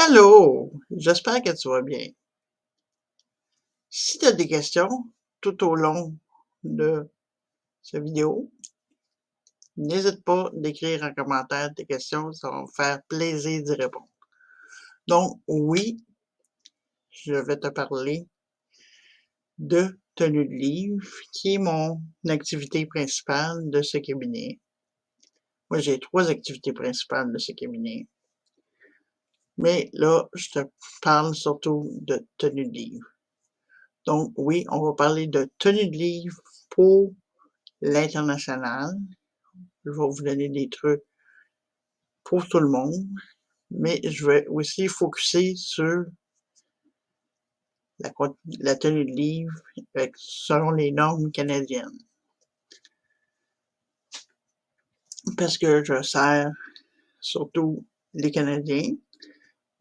Allô, j'espère que tu vas bien. Si tu as des questions tout au long de cette vidéo, n'hésite pas d'écrire en commentaire tes questions, ça va me faire plaisir d'y répondre. Donc, oui, je vais te parler de tenue de livre, qui est mon activité principale de ce cabinet. Moi, j'ai 3 activités principales de ce cabinet. Mais là, je te parle surtout de tenue de livre. Donc, oui, on va parler de tenue de livre pour l'international. Je vais vous donner des trucs pour tout le monde, mais je vais aussi focusser sur la tenue de livre selon les normes canadiennes. Parce que je sers surtout les Canadiens,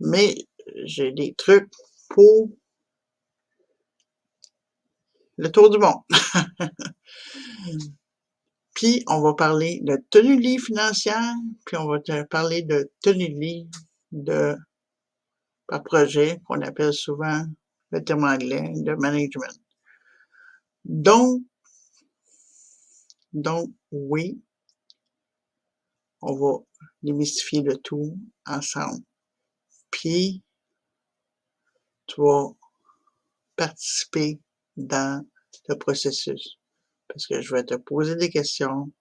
mais j'ai des trucs pour le tour du monde. Puis, on va parler de tenue de livre financière, puis on va te parler de tenue de livre par projet, qu'on appelle souvent le terme anglais de management. Donc, oui, on va démystifier le tout ensemble. Puis, tu vas participer dans le processus. Parce que je vais te poser des questions,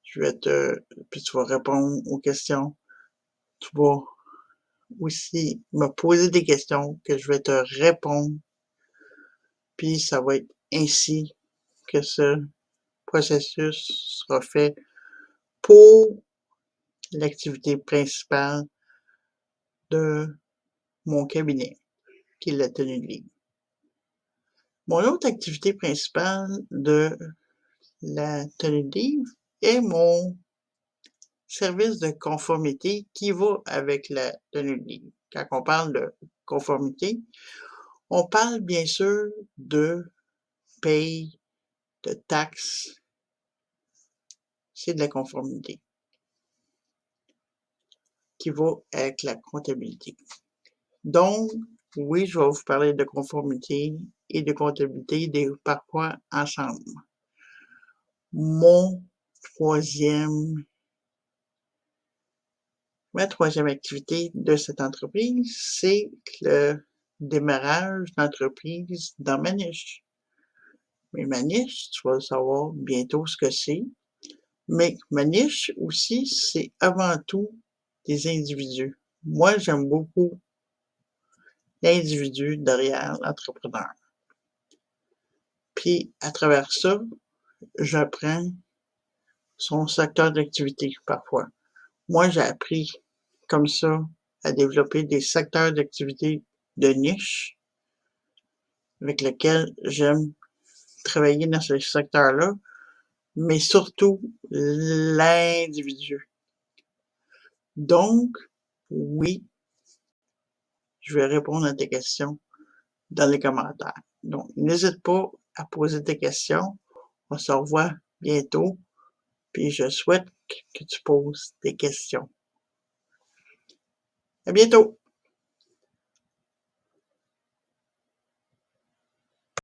puis tu vas répondre aux questions. Tu vas aussi me poser des questions que je vais te répondre. Puis, ça va être ainsi que ce processus sera fait pour l'activité principale de mon cabinet, qui est la tenue de livre. Mon autre activité principale de la tenue de livre est mon service de conformité qui va avec la tenue de livre. Quand on parle de conformité, on parle bien sûr de paye, de taxes. C'est de la conformité qui va avec la comptabilité. Donc, oui, je vais vous parler de conformité et de comptabilité des parfois ensemble. Ma troisième activité de cette entreprise, c'est le démarrage d'entreprise dans ma niche. Mais ma niche, tu vas savoir bientôt ce que c'est. Mais ma niche aussi, c'est avant tout des individus. Moi, j'aime beaucoup l'individu derrière l'entrepreneur. Puis, à travers ça, j'apprends son secteur d'activité parfois. Moi, j'ai appris comme ça à développer des secteurs d'activité de niche avec lesquels j'aime travailler dans ce secteur-là, mais surtout l'individu. Donc, oui, je vais répondre à tes questions dans les commentaires. Donc, n'hésite pas à poser tes questions. On se revoit bientôt. Puis je souhaite que tu poses des questions. À bientôt!